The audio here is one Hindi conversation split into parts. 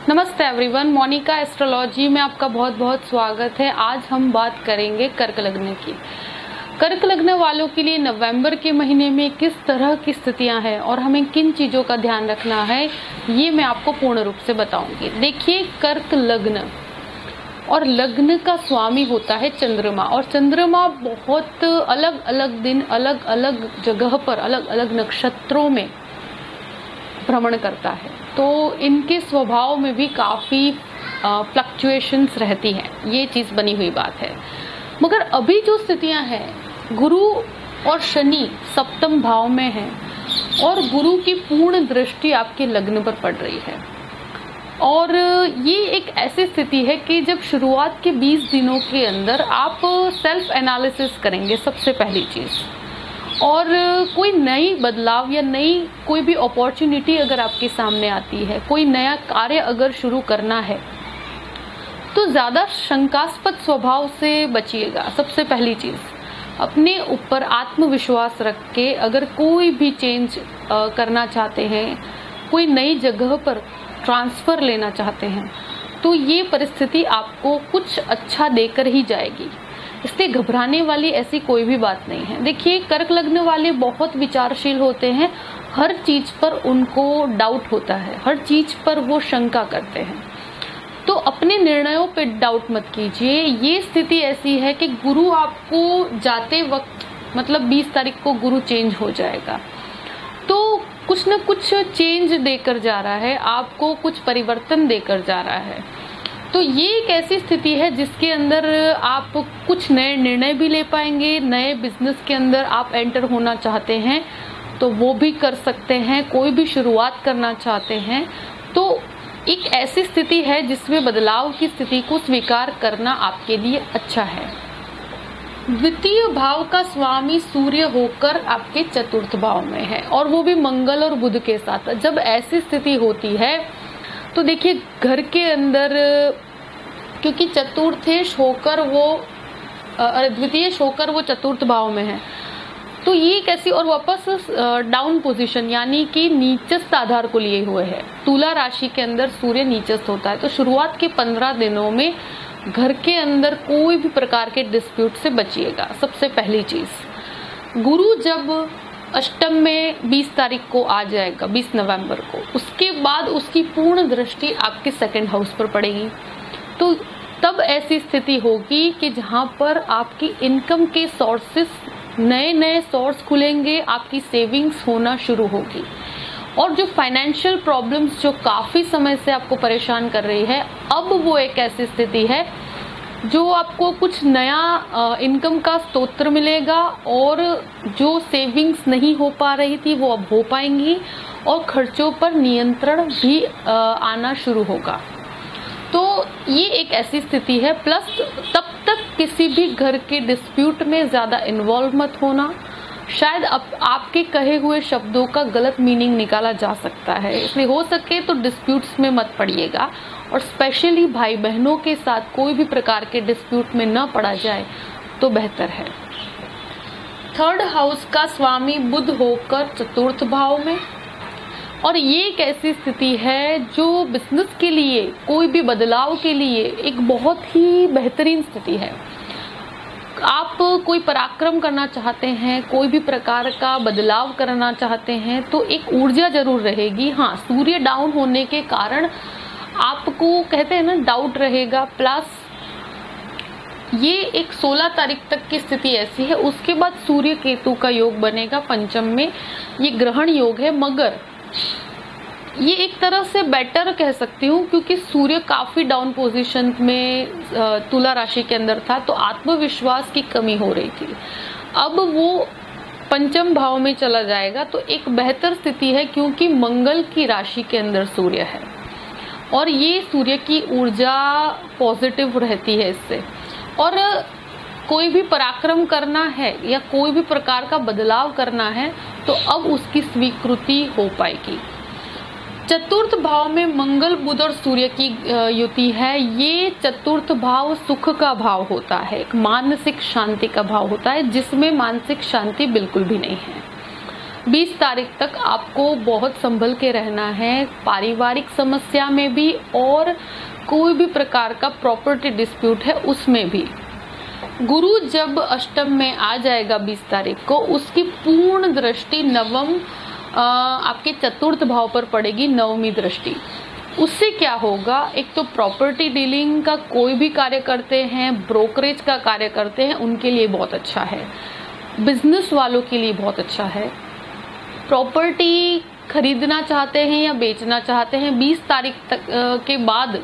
नमस्ते एवरीवन, मोनिका एस्ट्रोलॉजी में आपका बहुत बहुत स्वागत है। आज हम बात करेंगे कर्क लग्न की। कर्क लग्न वालों के लिए नवंबर के महीने में किस तरह की स्थितियां हैं और हमें किन चीज़ों का ध्यान रखना है, ये मैं आपको पूर्ण रूप से बताऊंगी। देखिए, कर्क लग्न और लग्न का स्वामी होता है चंद्रमा, और चंद्रमा बहुत अलग अलग दिन अलग अलग जगह पर अलग अलग नक्षत्रों में भ्रमण करता है, तो इनके स्वभाव में भी काफ़ी फ्लक्चुएशंस रहती हैं। ये चीज़ बनी हुई बात है। मगर अभी जो स्थितियां हैं, गुरु और शनि सप्तम भाव में हैं और गुरु की पूर्ण दृष्टि आपके लग्न पर पड़ रही है। और ये एक ऐसी स्थिति है कि जब शुरुआत के 20 दिनों के अंदर आप सेल्फ एनालिसिस करेंगे सबसे पहली चीज़, और कोई नई बदलाव या नई कोई भी अपॉर्चुनिटी अगर आपके सामने आती है, कोई नया कार्य अगर शुरू करना है, तो ज़्यादा शंकास्पद स्वभाव से बचिएगा। सबसे पहली चीज़, अपने ऊपर आत्मविश्वास रख के अगर कोई भी चेंज करना चाहते हैं, कोई नई जगह पर ट्रांसफ़र लेना चाहते हैं, तो ये परिस्थिति आपको कुछ अच्छा देकर ही जाएगी। इसलिए घबराने वाली ऐसी कोई भी बात नहीं है। देखिए, कर्क लग्न वाले बहुत विचारशील होते हैं, हर चीज़ पर उनको डाउट होता है, हर चीज़ पर वो शंका करते हैं। तो अपने निर्णयों पे डाउट मत कीजिए। ये स्थिति ऐसी है कि गुरु आपको जाते वक्त, मतलब 20 तारीख को गुरु चेंज हो जाएगा, तो कुछ न कुछ चेंज देकर जा रहा है, आपको कुछ परिवर्तन देकर जा रहा है। तो ये एक ऐसी स्थिति है जिसके अंदर आप कुछ नए निर्णय भी ले पाएंगे। नए बिजनेस के अंदर आप एंटर होना चाहते हैं तो वो भी कर सकते हैं, कोई भी शुरुआत करना चाहते हैं तो एक ऐसी स्थिति है जिसमें बदलाव की स्थिति को स्वीकार करना आपके लिए अच्छा है। द्वितीय भाव का स्वामी सूर्य होकर आपके चतुर्थ भाव में है, और वो भी मंगल और बुध के साथ। जब ऐसी स्थिति होती है तो देखिए, घर के अंदर, क्योंकि चतुर्थेश होकर वो द्वितीयेश होकर वो चतुर्थ भाव में है, तो ये कैसी, और वापस डाउन पोजीशन यानी कि नीचस्थ आधार को लिए हुए है। तुला राशि के अंदर सूर्य नीचस्थ होता है, तो शुरुआत के 15 दिनों में घर के अंदर कोई भी प्रकार के डिस्प्यूट से बचिएगा। सबसे पहली चीज, गुरु जब अष्टम में 20 तारीख को आ जाएगा, 20 नवंबर को, उसके बाद उसकी पूर्ण दृष्टि आपके सेकंड हाउस पर पड़ेगी। तो तब ऐसी स्थिति होगी कि जहां पर आपकी इनकम के सोर्सेस, नए नए सोर्स खुलेंगे, आपकी सेविंग्स होना शुरू होगी, और जो फाइनेंशियल प्रॉब्लम्स जो काफ़ी समय से आपको परेशान कर रही है, अब वो एक ऐसी स्थिति है जो आपको कुछ नया इनकम का स्रोत मिलेगा, और जो सेविंग्स नहीं हो पा रही थी वो अब हो पाएंगी, और खर्चों पर नियंत्रण भी आना शुरू होगा। तो ये एक ऐसी स्थिति है। प्लस तब तक किसी भी घर के डिस्प्यूट में ज़्यादा इन्वॉल्व मत होना। शायद आपके कहे हुए शब्दों का गलत मीनिंग निकाला जा सकता है, इसलिए हो सके तो डिस्प्यूट्स में मत पड़िएगा, और स्पेशली भाई बहनों के साथ कोई भी प्रकार के डिस्प्यूट में न पड़ा जाए तो बेहतर है। थर्ड हाउस का स्वामी बुध होकर चतुर्थ भाव में, और ये एक ऐसी स्थिति है जो बिजनेस के लिए, कोई भी बदलाव के लिए एक बहुत ही बेहतरीन स्थिति है। आप कोई पराक्रम करना चाहते हैं, कोई भी प्रकार का बदलाव करना चाहते हैं, तो एक ऊर्जा जरूर रहेगी। हाँ, सूर्य डाउन होने के कारण आपको, कहते हैं ना, डाउट रहेगा। प्लस ये एक 16 तारीख तक की स्थिति ऐसी है, उसके बाद सूर्य केतु का योग बनेगा पंचम में, ये ग्रहण योग है। मगर ये एक तरह से बेटर कह सकती हूँ, क्योंकि सूर्य काफी डाउन पोजीशन में तुला राशि के अंदर था, तो आत्मविश्वास की कमी हो रही थी। अब वो पंचम भाव में चला जाएगा, तो एक बेहतर स्थिति है, क्योंकि मंगल की राशि के अंदर सूर्य है, और ये सूर्य की ऊर्जा पॉजिटिव रहती है इससे। और कोई भी पराक्रम करना है या कोई भी प्रकार का बदलाव करना है, तो अब उसकी स्वीकृति हो पाएगी। चतुर्थ भाव में मंगल, बुध और सूर्य की युति है। ये चतुर्थ भाव सुख का भाव होता है, एक मानसिक शांति का भाव होता है, जिसमें मानसिक शांति बिल्कुल भी नहीं है। 20 तारीख तक आपको बहुत संभल के रहना है, पारिवारिक समस्या में भी और कोई भी प्रकार का प्रॉपर्टी डिस्प्यूट है उसमें भी। गुरु जब अष्टम में आ जाएगा 20 तारीख को, उसकी पूर्ण दृष्टि नवम आपके चतुर्थ भाव पर पड़ेगी, नवमी दृष्टि। उससे क्या होगा, एक तो प्रॉपर्टी डीलिंग का कोई भी कार्य करते हैं, ब्रोकरेज का कार्य करते हैं, उनके लिए बहुत अच्छा है। बिजनेस वालों के लिए बहुत अच्छा है। प्रॉपर्टी खरीदना चाहते हैं या बेचना चाहते हैं, 20 तारीख तक के बाद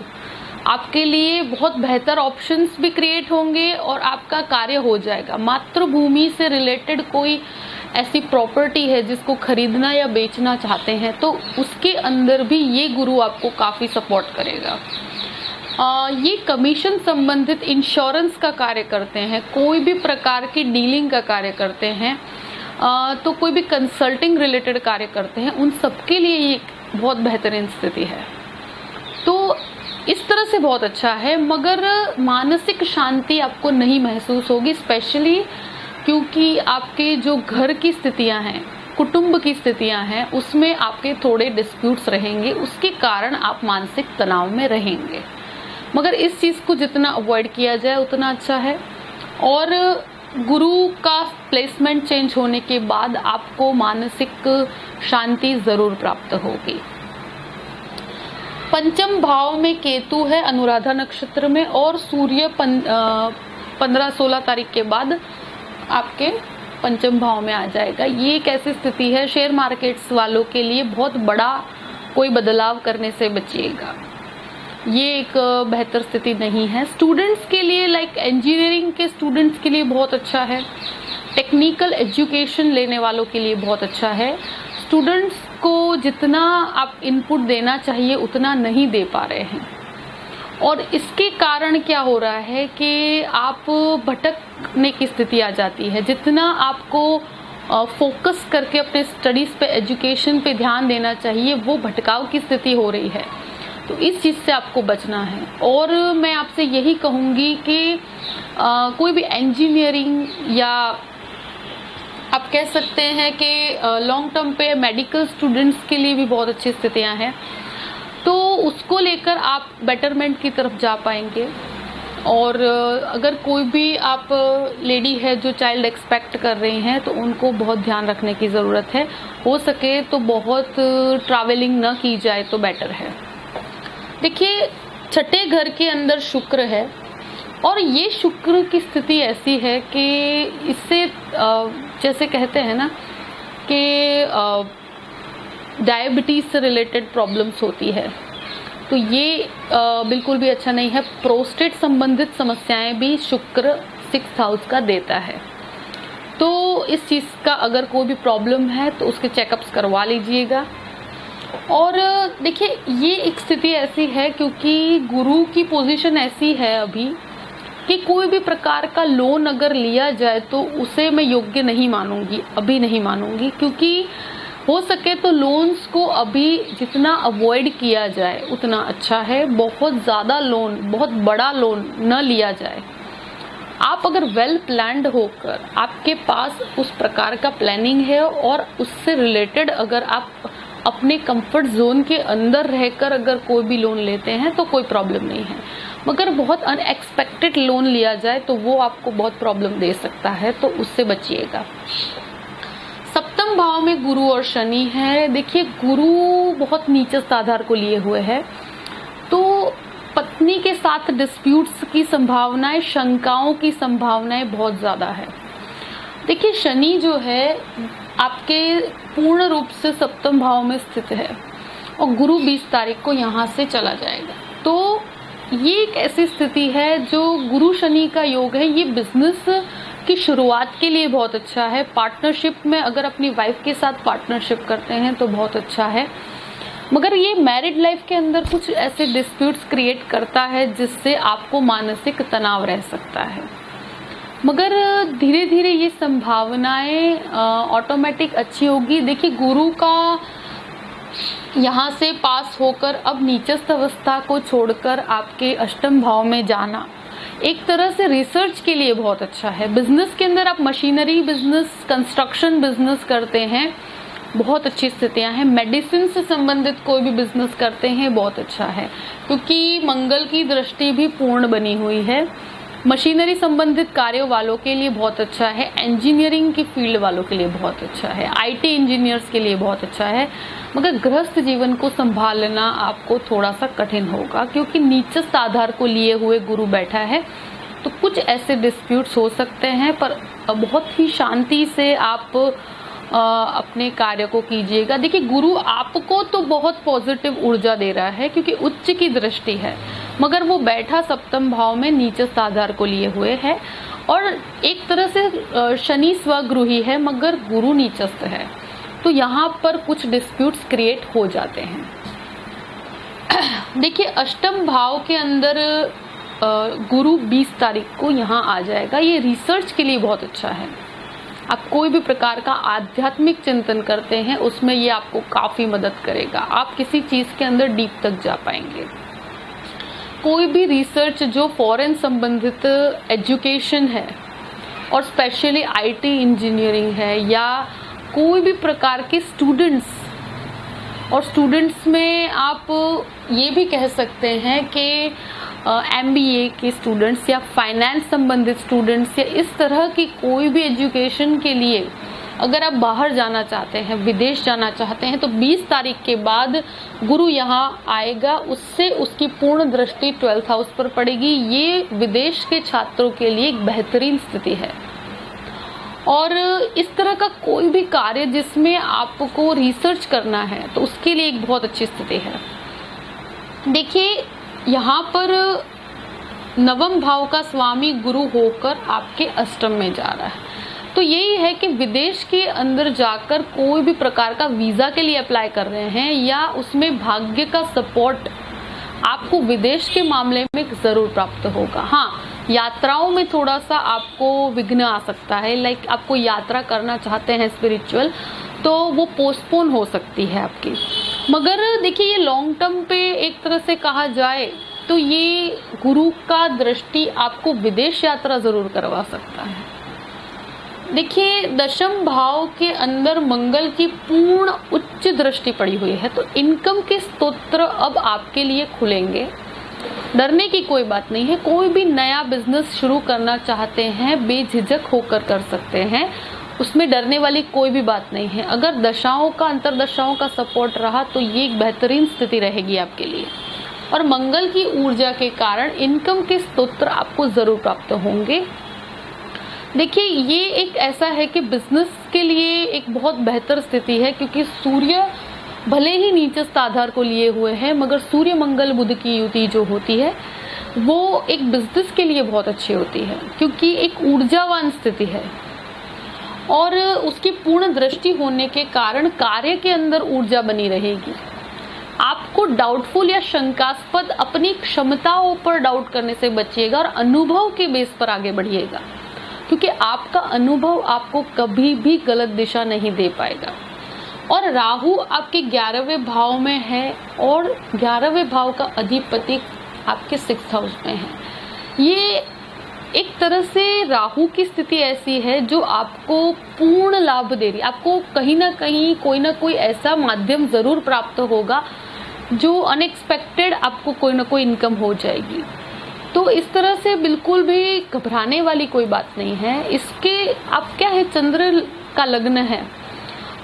आपके लिए बहुत बेहतर ऑप्शंस भी क्रिएट होंगे और आपका कार्य हो जाएगा। मातृभूमि से रिलेटेड कोई ऐसी प्रॉपर्टी है जिसको खरीदना या बेचना चाहते हैं, तो उसके अंदर भी ये गुरु आपको काफ़ी सपोर्ट करेगा। ये कमीशन संबंधित इंश्योरेंस का कार्य करते हैं, कोई भी प्रकार की डीलिंग का कार्य करते हैं, तो कोई भी कंसल्टिंग रिलेटेड कार्य करते हैं, उन सबके लिए ये बहुत बेहतरीन स्थिति है। तो इस तरह से बहुत अच्छा है, मगर मानसिक शांति आपको नहीं महसूस होगी, स्पेशली क्योंकि आपके जो घर की स्थितियां हैं, कुटुंब की स्थितियां हैं, उसमें आपके थोड़े डिस्प्यूट्स रहेंगे, उसके कारण आप मानसिक तनाव में रहेंगे। मगर इस चीज़ को जितना अवॉइड किया जाए उतना अच्छा है। और गुरु का प्लेसमेंट चेंज होने के बाद आपको मानसिक शांति ज़रूर प्राप्त होगी। पंचम भाव में केतु है अनुराधा नक्षत्र में, और सूर्य 15-16 तारीख के बाद आपके पंचम भाव में आ जाएगा। ये एक ऐसी स्थिति है, शेयर मार्केट्स वालों के लिए बहुत बड़ा कोई बदलाव करने से बचिएगा, ये एक बेहतर स्थिति नहीं है। स्टूडेंट्स के लिए, लाइक इंजीनियरिंग के स्टूडेंट्स के लिए बहुत अच्छा है, टेक्निकल एजुकेशन लेने वालों के लिए बहुत अच्छा है। स्टूडेंट्स को जितना आप इनपुट देना चाहिए उतना नहीं दे पा रहे हैं, और इसके कारण क्या हो रहा है कि आप भटकने की स्थिति आ जाती है। जितना आपको फोकस करके अपने स्टडीज़ पे, एजुकेशन पे ध्यान देना चाहिए, वो भटकाव की स्थिति हो रही है। तो इस चीज़ से आपको बचना है। और मैं आपसे यही कहूँगी कि कोई भी इंजीनियरिंग या आप कह सकते हैं कि लॉन्ग टर्म पे मेडिकल स्टूडेंट्स के लिए भी बहुत अच्छी स्थितियां हैं, तो उसको लेकर आप बेटरमेंट की तरफ जा पाएंगे। और अगर कोई भी आप लेडी है जो चाइल्ड एक्सपेक्ट कर रही हैं, तो उनको बहुत ध्यान रखने की ज़रूरत है। हो सके तो बहुत ट्रैवलिंग न की जाए तो बेटर है। देखिए, छठे घर के अंदर शुक्र है, और ये शुक्र की स्थिति ऐसी है कि इससे जैसे कहते हैं ना कि डायबिटीज़ से रिलेटेड प्रॉब्लम्स होती है, तो ये बिल्कुल भी अच्छा नहीं है। प्रोस्टेट संबंधित समस्याएं भी शुक्र 6th हाउस का देता है। तो इस चीज़ का अगर कोई भी प्रॉब्लम है तो उसके चेकअप्स करवा लीजिएगा। और देखिए, ये एक स्थिति ऐसी है क्योंकि गुरु की पोजीशन ऐसी है अभी कि कोई भी प्रकार का लोन अगर लिया जाए तो उसे मैं योग्य नहीं मानूंगी, अभी नहीं मानूंगी, क्योंकि हो सके तो लोन्स को अभी जितना अवॉइड किया जाए उतना अच्छा है। बहुत ज़्यादा लोन, बहुत बड़ा लोन न लिया जाए। आप अगर वेल प्लान्ड होकर, आपके पास उस प्रकार का प्लानिंग है और उससे रिलेटेड अगर आप अपने कंफर्ट जोन के अंदर रहकर अगर कोई भी लोन लेते हैं तो कोई प्रॉब्लम नहीं है। मगर बहुत अनएक्सपेक्टेड लोन लिया जाए तो वो आपको बहुत प्रॉब्लम दे सकता है, तो उससे बचिएगा। सप्तम भाव में गुरु और शनि है। देखिए, गुरु बहुत नीचस्थ आधार को लिए हुए है, तो पत्नी के साथ डिस्प्यूट्स की संभावनाएं, शंकाओं की संभावनाएं बहुत ज़्यादा है। देखिए, शनि जो है आपके पूर्ण रूप से सप्तम भाव में स्थित है, और गुरु 20 तारीख को यहाँ से चला जाएगा। तो ये एक ऐसी स्थिति है जो गुरु शनि का योग है। ये बिजनेस की शुरुआत के लिए बहुत अच्छा है। पार्टनरशिप में अगर अपनी वाइफ के साथ पार्टनरशिप करते हैं तो बहुत अच्छा है। मगर ये मैरिड लाइफ के अंदर कुछ ऐसे डिस्प्यूट्स क्रिएट करता है जिससे आपको मानसिक तनाव रह सकता है। मगर धीरे धीरे ये संभावनाएं ऑटोमेटिक अच्छी होगी। देखिए, गुरु का यहाँ से पास होकर अब नीचस्थ अवस्था को छोड़कर आपके अष्टम भाव में जाना एक तरह से रिसर्च के लिए बहुत अच्छा है। बिजनेस के अंदर आप मशीनरी बिजनेस, कंस्ट्रक्शन बिजनेस करते हैं बहुत अच्छी स्थितियां हैं। मेडिसिन से संबंधित कोई भी बिजनेस करते हैं बहुत अच्छा है, क्योंकि मंगल की दृष्टि भी पूर्ण बनी हुई है। मशीनरी संबंधित कार्यों वालों के लिए बहुत अच्छा है। इंजीनियरिंग की फील्ड वालों के लिए बहुत अच्छा है। आईटी इंजीनियर्स के लिए बहुत अच्छा है। मगर गृहस्थ जीवन को संभालना आपको थोड़ा सा कठिन होगा, क्योंकि नीचस्थ आधार को लिए हुए गुरु बैठा है। तो कुछ ऐसे डिस्प्यूट्स हो सकते हैं, पर बहुत ही शांति से आप अपने कार्य को कीजिएगा। देखिए, गुरु आपको तो बहुत पॉजिटिव ऊर्जा दे रहा है, क्योंकि उच्च की दृष्टि है, मगर वो बैठा सप्तम भाव में नीचस्थ आधार को लिए हुए है। और एक तरह से शनि स्वगृही है, मगर गुरु नीचस्थ है, तो यहाँ पर कुछ डिस्प्यूट्स क्रिएट हो जाते हैं। देखिए, अष्टम भाव के अंदर गुरु 20 तारीख को यहाँ आ जाएगा। ये रिसर्च के लिए बहुत अच्छा है। आप कोई भी प्रकार का आध्यात्मिक चिंतन करते हैं, उसमें ये आपको काफी मदद करेगा। आप किसी चीज के अंदर डीप तक जा पाएंगे। कोई भी रिसर्च जो फॉरेन संबंधित एजुकेशन है, और स्पेशली आईटी इंजीनियरिंग है, या कोई भी प्रकार के स्टूडेंट्स, और स्टूडेंट्स में आप ये भी कह सकते हैं कि एमबीए के स्टूडेंट्स या फाइनेंस संबंधित स्टूडेंट्स, या इस तरह की कोई भी एजुकेशन के लिए अगर आप बाहर जाना चाहते हैं, विदेश जाना चाहते हैं, तो 20 तारीख के बाद गुरु यहाँ आएगा। उससे उसकी पूर्ण दृष्टि 12th हाउस पर पड़ेगी। ये विदेश के छात्रों के लिए एक बेहतरीन स्थिति है। और इस तरह का कोई भी कार्य जिसमें आपको रिसर्च करना है, तो उसके लिए एक बहुत अच्छी स्थिति है। देखिए, यहाँ पर नवम भाव का स्वामी गुरु होकर आपके अष्टम में जा रहा है। तो यही है कि विदेश के अंदर जाकर कोई भी प्रकार का वीजा के लिए अप्लाई कर रहे हैं, या उसमें भाग्य का सपोर्ट आपको विदेश के मामले में जरूर प्राप्त होगा। हाँ, यात्राओं में थोड़ा सा आपको विघ्न आ सकता है। लाइक आपको यात्रा करना चाहते हैं स्पिरिचुअल, तो वो पोस्टपोन हो सकती है आपकी। मगर देखिए, ये लॉन्ग टर्म पे एक तरह से कहा जाए तो ये गुरु का दृष्टि आपको विदेश यात्रा जरूर करवा सकता है। देखिए, दशम भाव के अंदर मंगल की पूर्ण उच्च दृष्टि पड़ी हुई है, तो इनकम के स्तोत्र अब आपके लिए खुलेंगे। डरने की कोई बात नहीं है। कोई भी नया बिजनेस शुरू करना चाहते हैं, बेझिझक होकर कर सकते हैं, उसमें डरने वाली कोई भी बात नहीं है। अगर दशाओं का, अंतरदशाओं का सपोर्ट रहा तो ये एक बेहतरीन स्थिति रहेगी आपके लिए। और मंगल की ऊर्जा के कारण इनकम के स्तोत्र आपको जरूर प्राप्त होंगे। देखिए, ये एक ऐसा है कि बिजनेस के लिए एक बहुत बेहतर स्थिति है, क्योंकि सूर्य भले ही नीचस्थ आधार को लिए हुए हैं, मगर सूर्य मंगल बुध की युति जो होती है वो एक बिजनेस के लिए बहुत अच्छी होती है, क्योंकि एक ऊर्जावान स्थिति है। और उसकी पूर्ण दृष्टि होने के कारण कार्य के अंदर ऊर्जा बनी रहेगी। आपको डाउटफुल या शंकास्पद अपनी क्षमताओं पर डाउट करने से बचिएगा, और अनुभव के बेस पर आगे बढ़िएगा, क्योंकि आपका अनुभव आपको कभी भी गलत दिशा नहीं दे पाएगा। और राहु आपके 11वें भाव में है, और 11वें भाव का अधिपति आपके 6th हाउस में है। ये एक तरह से राहु की स्थिति ऐसी है जो आपको पूर्ण लाभ दे रही है। आपको कहीं ना कहीं कोई ना कोई ऐसा माध्यम जरूर प्राप्त होगा जो अनएक्सपेक्टेड आपको कोई ना कोई इनकम हो जाएगी। तो इस तरह से बिल्कुल भी घबराने वाली कोई बात नहीं है। इसके आप क्या है, चंद्र का लग्न है,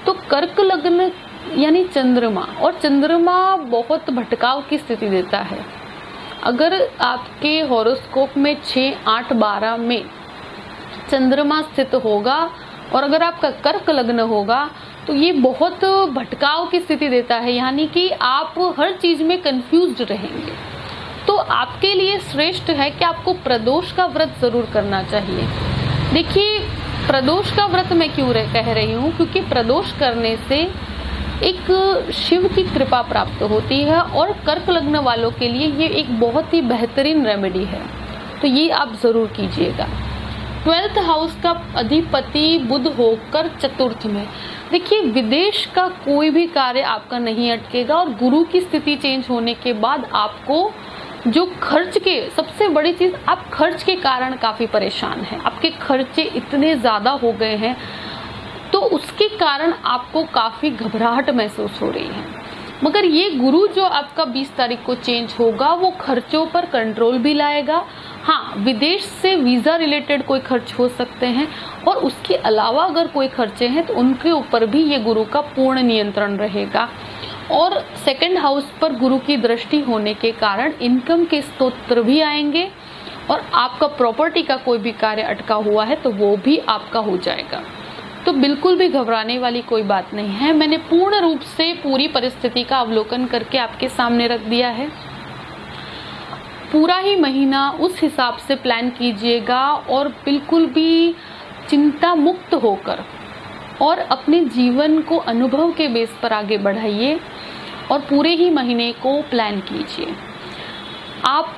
तो कर्क लग्न यानी चंद्रमा, और चंद्रमा बहुत भटकाव की स्थिति देता है। अगर आपके हॉरोस्कोप में 6, 8, 12 में चंद्रमा स्थित होगा, और अगर आपका कर्क लग्न होगा, तो ये बहुत भटकाव की स्थिति देता है, यानी कि आप हर चीज में कंफ्यूज्ड रहेंगे। तो आपके लिए श्रेष्ठ है कि आपको प्रदोष का व्रत जरूर करना चाहिए। देखिए, प्रदोष का व्रत मैं क्यों कह रही हूँ, क्योंकि प्रदोष करने से एक शिव की कृपा प्राप्त होती है, और कर्क लग्न वालों के लिए ये एक बहुत ही बेहतरीन रेमेडी है, तो ये आप जरूर कीजिएगा। 12th हाउस का अधिपति बुध होकर चतुर्थ में। देखिए, विदेश का कोई भी कार्य आपका नहीं अटकेगा, और गुरु की स्थिति चेंज होने के बाद आपको जो खर्च के, सबसे बड़ी चीज, आप खर्च के कारण काफी परेशान हैं। आपके खर्चे इतने ज्यादा हो गए हैं, तो उसके कारण आपको काफ़ी घबराहट महसूस हो रही है। मगर ये गुरु जो आपका 20 तारीख को चेंज होगा वो खर्चों पर कंट्रोल भी लाएगा। हाँ, विदेश से वीज़ा रिलेटेड कोई खर्च हो सकते हैं और उसके अलावा अगर कोई खर्चे हैं तो उनके ऊपर भी ये गुरु का पूर्ण नियंत्रण रहेगा। और सेकंड हाउस पर गुरु की दृष्टि होने के कारण इनकम के स्रोत भी आएंगे और आपका प्रॉपर्टी का कोई भी कार्य अटका हुआ है तो वो भी आपका हो जाएगा। तो बिल्कुल भी घबराने वाली कोई बात नहीं है। मैंने पूर्ण रूप से पूरी परिस्थिति का अवलोकन करके आपके सामने रख दिया है। पूरा ही महीना उस हिसाब से प्लान कीजिएगा और बिल्कुल भी चिंता मुक्त होकर और अपने जीवन को अनुभव के बेस पर आगे बढ़ाइए और पूरे ही महीने को प्लान कीजिए। आप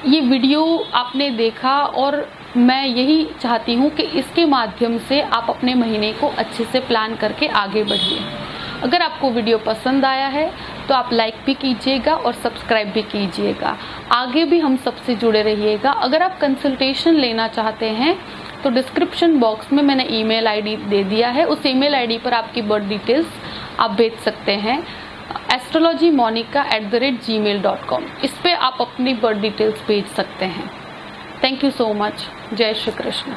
ये वीडियो आपने देखा और मैं यही चाहती हूँ कि इसके माध्यम से आप अपने महीने को अच्छे से प्लान करके आगे बढ़िए। अगर आपको वीडियो पसंद आया है तो आप लाइक भी कीजिएगा और सब्सक्राइब भी कीजिएगा। आगे भी हम सबसे जुड़े रहिएगा। अगर आप कंसल्टेशन लेना चाहते हैं तो डिस्क्रिप्शन बॉक्स में मैंने ईमेल आईडी दे दिया है। उस ईमेल आईडी पर आपकी बर्थ डिटेल्स आप भेज सकते हैं astrologymonica@gmail.com। इस पे आप अपनी बर्थ डिटेल्स भेज सकते हैं। Thank you so much. जय श्री कृष्ण।